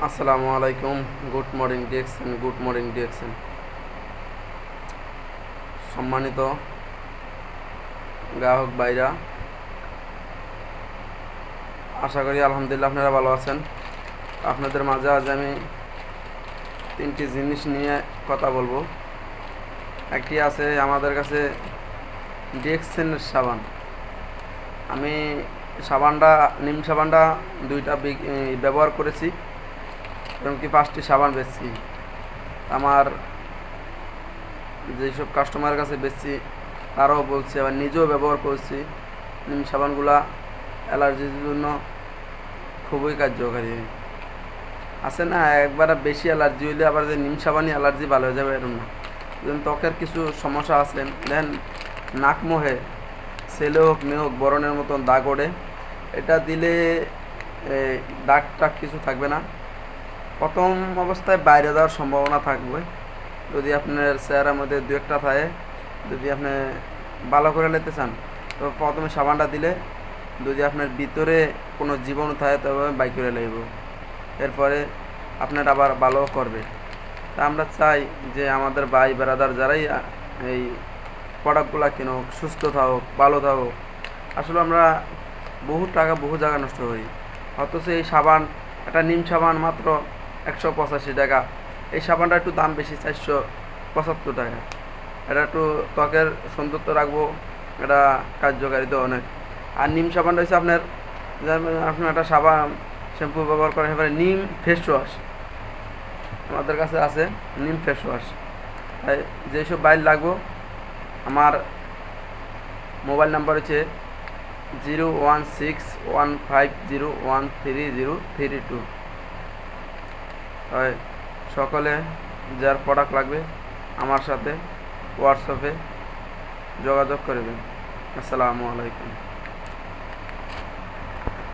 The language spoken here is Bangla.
আসসালামু আলাইকুম। Good morning DXN, good morning DXN. সম্মানিত গ্রাহক ভাইরা, আশা করি আলহামদুলিল্লাহ আপনারা ভালো আছেন। আপনাদের মাঝে আজ আমি তিনটি জিনিস নিয়ে কথা বলবো। একটি আছে আমাদের কাছে ডিএক্সএনের সাবান। আমি নিম সাবানটা দুইটা ব্যবহার করেছি, এমনকি 5টি সাবান বেচছি। আমার যেসব কাস্টমারের কাছে বেচছি তারাও বলছে, আবার নিজেও ব্যবহার করছি, নিম সাবানগুলা অ্যালার্জির জন্য খুবই কার্যকারী। আছে না, একবার বেশি অ্যালার্জি হইলে আবার যে নিম সাবানই অ্যালার্জি ভালো হয়ে যাবে এরকম না। যেমন ত্বকের কিছু সমস্যা আছে, দেন নাক মুখে ছেলে হোক মেয়ে হোক বরণের মতন দাগ ওঠে, এটা দিলে দাগ টাগ কিছু থাকবে না। প্রথম অবস্থায় বাইরে যাওয়ার সম্ভাবনা থাকবে, যদি আপনার চেহারার মধ্যে দু একটা থাকে, যদি আপনি ভালো করে নিতে চান তো প্রথমে সাবানটা দিলে যদি আপনার ভিতরে কোনো জীবাণু থাকে তবে বাই করে লাগব, এরপরে আপনার আবার ভালো করবে। তা আমরা চাই যে আমাদের ভাই বেড়াদার যারাই এই প্রোডাক্টগুলো কিনুক, সুস্থ থাকুক, ভালো থাকুক। আসলে আমরা বহু টাকা বহু জায়গা নষ্ট করি, অথচ এই সাবান, একটা নিম সাবান মাত্র 185 টাকা। এই সাবানটা একটু দাম বেশি, 475 টাকা। এটা একটু ত্বকের সৌন্দর্য রাখবো, এটা কার্যকারিতা অনেক। আর নিম সাবানটা হচ্ছে আপনার একটা সাবান শ্যাম্পু ব্যবহার করেন, এবারে নিম ফেস ওয়াশ আমাদের কাছে আছে, নিম ফেস ওয়াশ। তাই যেসব বাইর লাগবো, আমার মোবাইল নাম্বার হচ্ছে 016150130332। তাই সকলে যার প্রোডাক্ট লাগবে আমার সাথে হোয়াটসঅ্যাপে যোগাযোগ করবেন। আসসালামু আলাইকুম।